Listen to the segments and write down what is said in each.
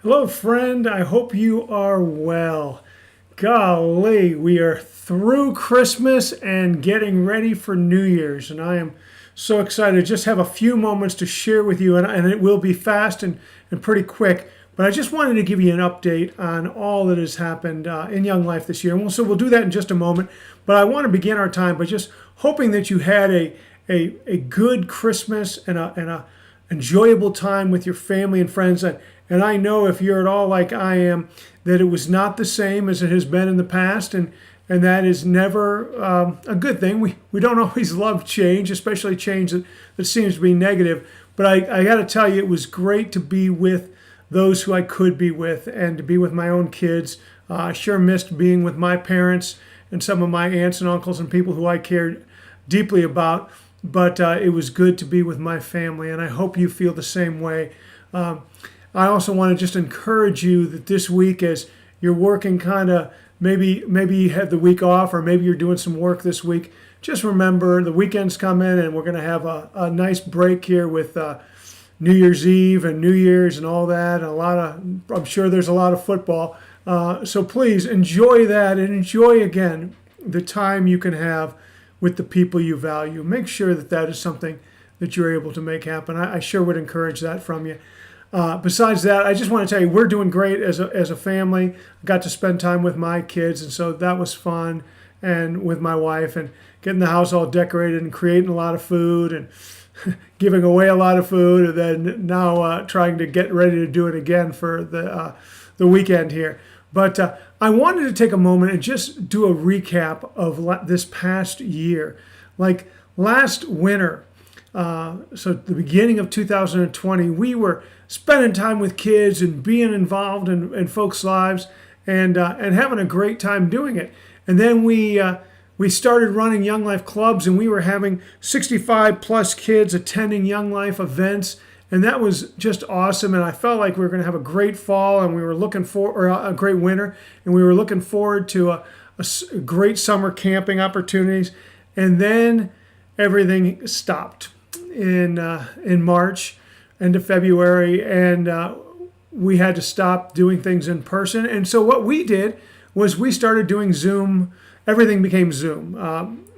Hello, friend. I hope you are well. Golly, we are through Christmas and getting ready for New Year's, and I am so excited. Just have a few moments to share with you, and it will be fast and pretty quick. But I just wanted to give you an update on all that has happened in Young Life this year. And so we'll do that in just a moment. But I want to begin our time by just hoping that you had a good Christmas and a enjoyable time with your family and friends. And I know if you're at all like I am, that it was not the same as it has been in the past. And that is never a good thing. We don't always love change, especially change that seems to be negative. But I got to tell you, it was great to be with those who I could be with and to be with my own kids. I sure missed being with my parents and some of my aunts and uncles and people who I cared deeply about. But it was good to be with my family, and I hope you feel the same way. I also want to just encourage you that this week, as you're working kind of, maybe you have the week off, or maybe you're doing some work this week, just remember the weekend's coming, and we're going to have a nice break here with New Year's Eve and New Year's and all that. I'm sure there's a lot of football. So please enjoy that and enjoy again the time you can have with the people you value. Make sure that is something that you're able to make happen. I sure would encourage that from you. Besides that, I just want to tell you we're doing great as a family. I got to spend time with my kids, and so that was fun, and with my wife, and getting the house all decorated and creating a lot of food and giving away a lot of food, and then now trying to get ready to do it again for the weekend here. But I wanted to take a moment and just do a recap of this past year. Like last winter, so the beginning of 2020, we were spending time with kids and being involved in folks' lives and having a great time doing it. And then we started running Young Life clubs, and we were having 65 plus kids attending Young Life events. And that was just awesome. And I felt like we were going to have a great fall, and we were looking for, or a great winter, and we were looking forward to a great summer camping opportunities. And then everything stopped in March, end of February, and we had to stop doing things in person. And so what we did was we started doing Zoom. Everything became Zoom.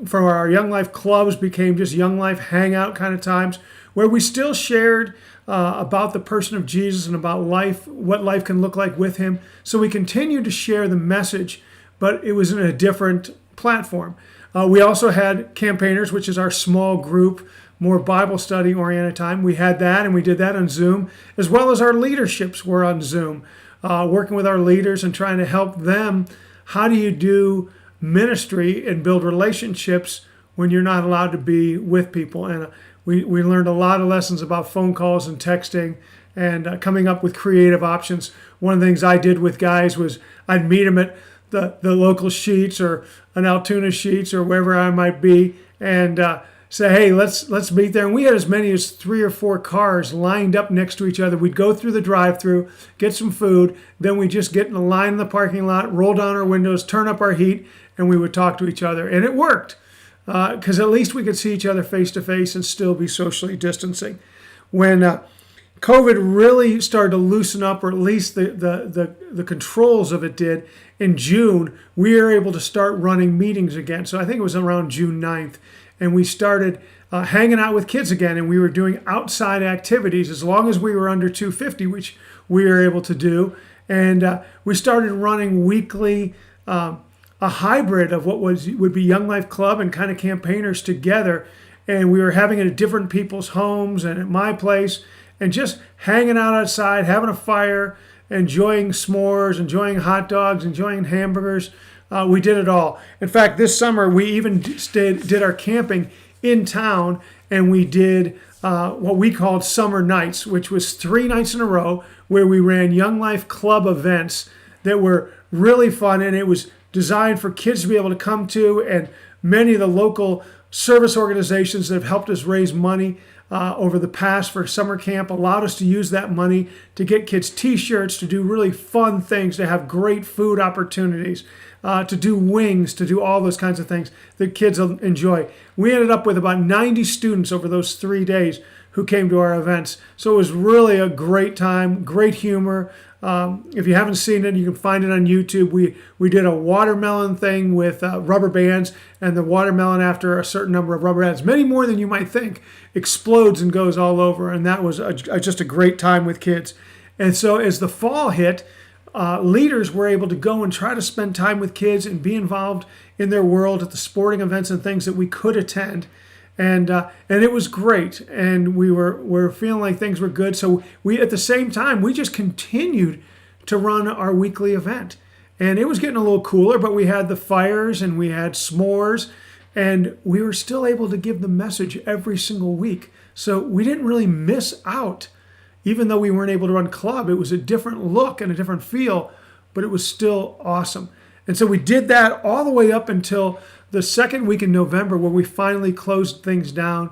From our Young Life clubs became just Young Life hangout kind of times, where we still shared about the person of Jesus and about life, what life can look like with him. So we continued to share the message, but it was in a different platform. We also had campaigners, which is our small group, more Bible study oriented time. We had that, and we did that on Zoom, as well as our leaderships were on Zoom, working with our leaders and trying to help them. How do you do ministry and build relationships when you're not allowed to be with people? And we learned a lot of lessons about phone calls and texting and coming up with creative options. One of the things I did with guys was I'd meet them at the local Sheets or an Altoona Sheets or wherever I might be, and say, hey, let's meet there. And we had as many as 3 or 4 cars lined up next to each other. We'd go through the drive-through, get some food, then we'd just get in a line in the parking lot, roll down our windows, turn up our heat, and we would talk to each other. And it worked, because at least we could see each other face to face and still be socially distancing. When COVID really started to loosen up, or at least the controls of it did, in June, we were able to start running meetings again. So I think it was around June 9th. And we started hanging out with kids again, and we were doing outside activities as long as we were under 250, which we were able to do. And we started running weekly, a hybrid of what would be Young Life Club and kind of campaigners together. And we were having it at different people's homes and at my place, and just hanging out outside, having a fire, enjoying s'mores, enjoying hot dogs, enjoying hamburgers. We did it all. In fact, this summer we even did our camping in town, and we did what we called summer nights, which was 3 nights in a row where we ran Young Life Club events that were really fun, and it was designed for kids to be able to come to, and many of the local service organizations that have helped us raise money over the past for summer camp allowed us to use that money to get kids t-shirts, to do really fun things, to have great food opportunities, to do wings, to do all those kinds of things that kids enjoy. We ended up with about 90 students over those 3 days who came to our events. So it was really a great time, great humor. If you haven't seen it, you can find it on YouTube. We did a watermelon thing with rubber bands, and the watermelon, after a certain number of rubber bands, many more than you might think, explodes and goes all over. And that was just a great time with kids. And so as the fall hit, leaders were able to go and try to spend time with kids and be involved in their world at the sporting events and things that we could attend. And it was great, and we were feeling like things were good. So we, at the same time, we just continued to run our weekly event, and it was getting a little cooler. But we had the fires and we had s'mores, and we were still able to give the message every single week. So we didn't really miss out, even though we weren't able to run club. It was a different look and a different feel, but it was still awesome. And so we did that all the way up until the second week in November, where we finally closed things down.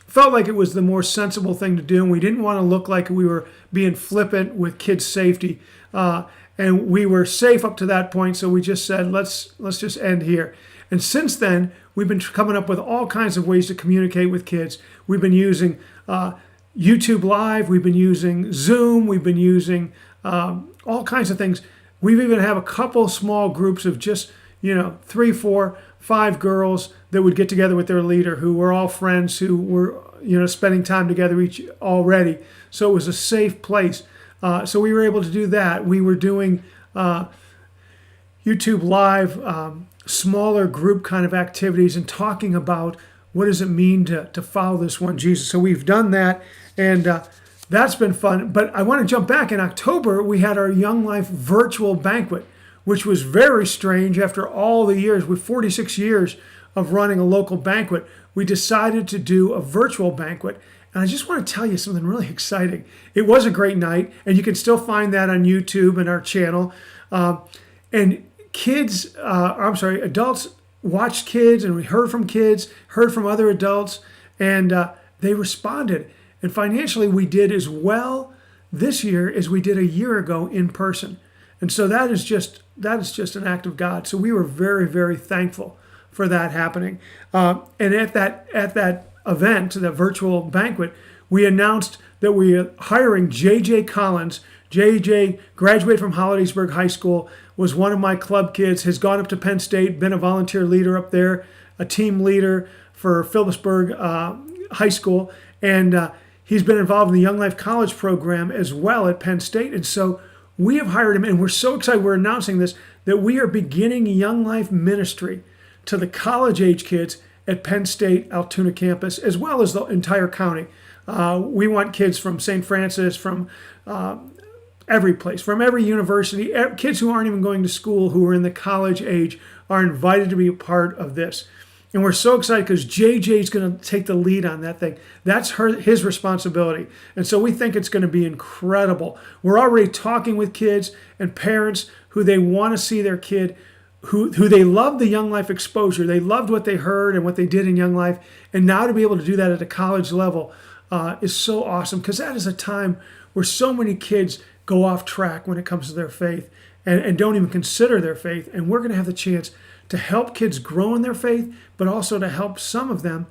Felt like it was the more sensible thing to do, and we didn't want to look like we were being flippant with kids' safety. And we were safe up to that point, so we just said, let's just end here. And since then, we've been coming up with all kinds of ways to communicate with kids. We've been using YouTube Live, we've been using Zoom, we've been using all kinds of things. We've even have a couple small groups of just 3, 4, 5 girls that would get together with their leader, who were all friends, who were spending time together each already. So it was a safe place. So we were able to do that. We were doing YouTube Live, smaller group kind of activities, and talking about what does it mean to follow this one Jesus. So we've done that, and that's been fun. But I want to jump back. In October, we had our Young Life virtual banquet, which was very strange. After all the years, with 46 years of running a local banquet, we decided to do a virtual banquet. And I just want to tell you something really exciting. It was a great night, and you can still find that on YouTube and our channel. And adults watched kids, and we heard from kids, heard from other adults, and they responded. And financially, we did as well this year as we did a year ago in person. And so that is just an act of God. So we were very, very thankful for that happening. And at that event, the virtual banquet, we announced that we are hiring J.J. Collins. J.J. graduated from Hollidaysburg High School, was one of my club kids, has gone up to Penn State, been a volunteer leader up there, a team leader for Phillipsburg High School, and he's been involved in the Young Life College program as well at Penn State. And so we have hired him, and we're so excited. We're announcing this, that we are beginning Young Life ministry to the college-age kids at Penn State Altoona campus, as well as the entire county. We want kids from St. Francis, from every place, from every university. Kids who aren't even going to school, who are in the college age, are invited to be a part of this. And we're so excited because JJ is going to take the lead on that thing. That's his responsibility. And so we think it's going to be incredible. We're already talking with kids and parents who they want to see their kid, who they love the Young Life exposure. They loved what they heard and what they did in Young Life. And now to be able to do that at a college level is so awesome, because that is a time where so many kids go off track when it comes to their faith and don't even consider their faith. And we're going to have the chance to help kids grow in their faith, but also to help some of them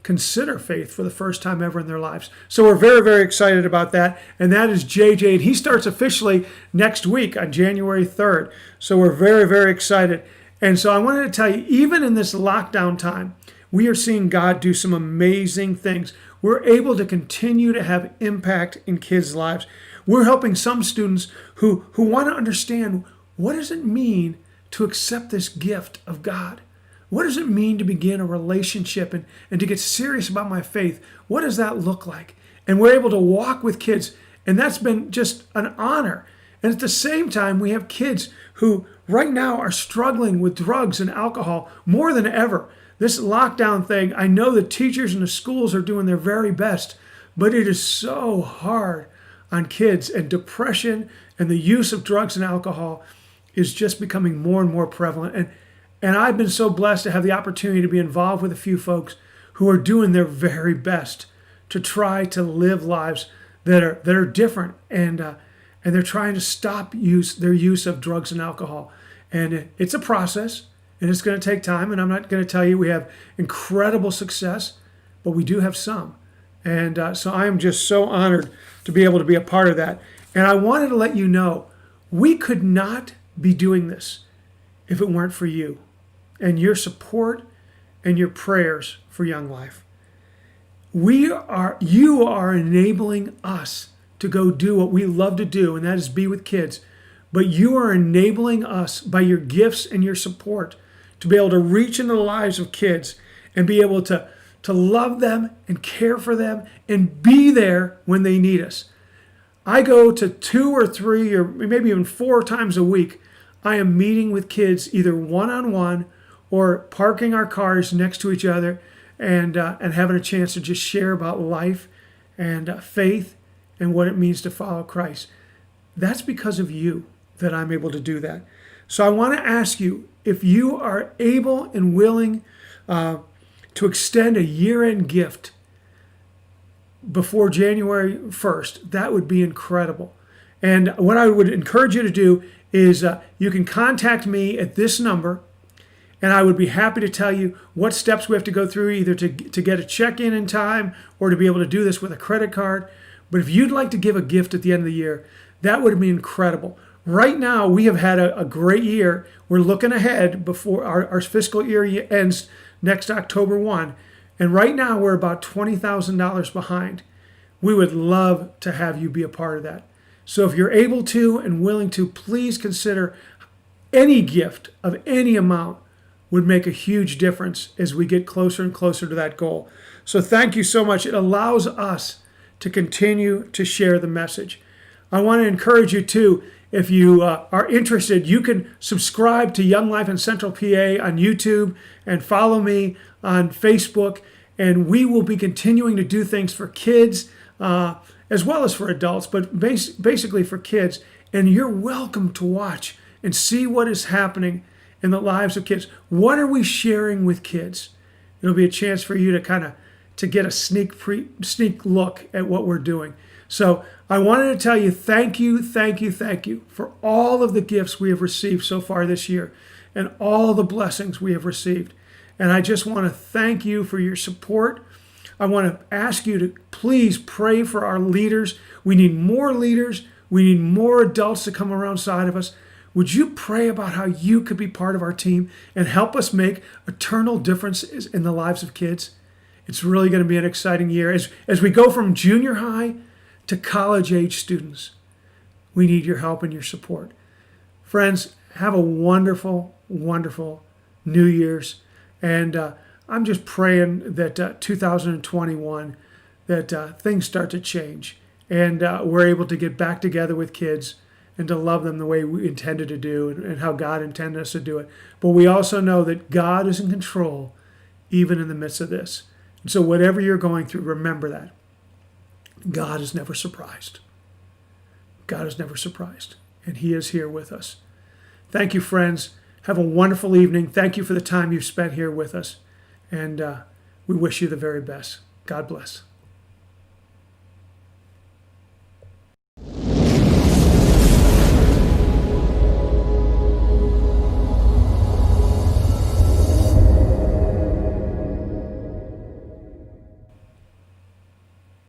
consider faith for the first time ever in their lives. So we're very, very excited about that. And that is JJ. And he starts officially next week on January 3rd. So we're very, very excited. And so I wanted to tell you, even in this lockdown time, we are seeing God do some amazing things. We're able to continue to have impact in kids' lives. We're helping some students who want to understand, what does it mean to accept this gift of God? What does it mean to begin a relationship and to get serious about my faith? What does that look like? And we're able to walk with kids, and that's been just an honor. And at the same time, we have kids who right now are struggling with drugs and alcohol more than ever. This lockdown thing, I know the teachers and the schools are doing their very best, but it is so hard on kids, and depression and the use of drugs and alcohol is just becoming more and more prevalent. And I've been so blessed to have the opportunity to be involved with a few folks who are doing their very best to try to live lives that are different, and they're trying to stop their use of drugs and alcohol. And it's a process, and it's going to take time. And I'm not going to tell you we have incredible success, but we do have some. And so I am just so honored to be able to be a part of that. And I wanted to let you know, we could not be doing this if it weren't for you and your support and your prayers for Young Life. You are enabling us to go do what we love to do, and that is be with kids. But you are enabling us by your gifts and your support to be able to reach into the lives of kids and be able to love them and care for them and be there when they need us. I go to 2 or 3 or maybe even 4 times a week. I am meeting with kids either one-on-one or parking our cars next to each other and having a chance to just share about life and faith and what it means to follow Christ. That's because of you that I'm able to do that. So I want to ask you, if you are able and willing to extend a year-end gift before January 1st, that would be incredible. And what I would encourage you to do is you can contact me at this number, and I would be happy to tell you what steps we have to go through, either to get a check in time or to be able to do this with a credit card. But if you'd like to give a gift at the end of the year, that would be incredible. Right now, we have had a great year. We're looking ahead before our fiscal year ends next October 1. And right now, we're about $20,000 behind. We would love to have you be a part of that. So if you're able to and willing to, please consider any gift of any amount would make a huge difference as we get closer and closer to that goal. So thank you so much. It allows us to continue to share the message. I want to encourage you too, if you are interested, you can subscribe to Young Life in Central PA on YouTube and follow me on Facebook. And we will be continuing to do things for kids as well as for adults, but basically for kids. And you're welcome to watch and see what is happening in the lives of kids. What are we sharing with kids? It'll be a chance for you to get a sneak look at what we're doing. So I wanted to tell you thank you for all of the gifts we have received so far this year and all the blessings we have received. And I just want to thank you for your support. I want to ask you to please pray for our leaders. We need more leaders. We need more adults to come alongside of us. Would you pray about how you could be part of our team and help us make eternal differences in the lives of kids? It's really going to be an exciting year. As we go from junior high to college-age students, we need your help and your support. Friends, have a wonderful, wonderful New Year's. And I'm just praying that 2021, that things start to change and we're able to get back together with kids and to love them the way we intended to do and how God intended us to do it. But we also know that God is in control even in the midst of this. And so whatever you're going through, remember that. God is never surprised. God is never surprised. And He is here with us. Thank you, friends. Have a wonderful evening. Thank you for the time you've spent here with us. And we wish you the very best. God bless.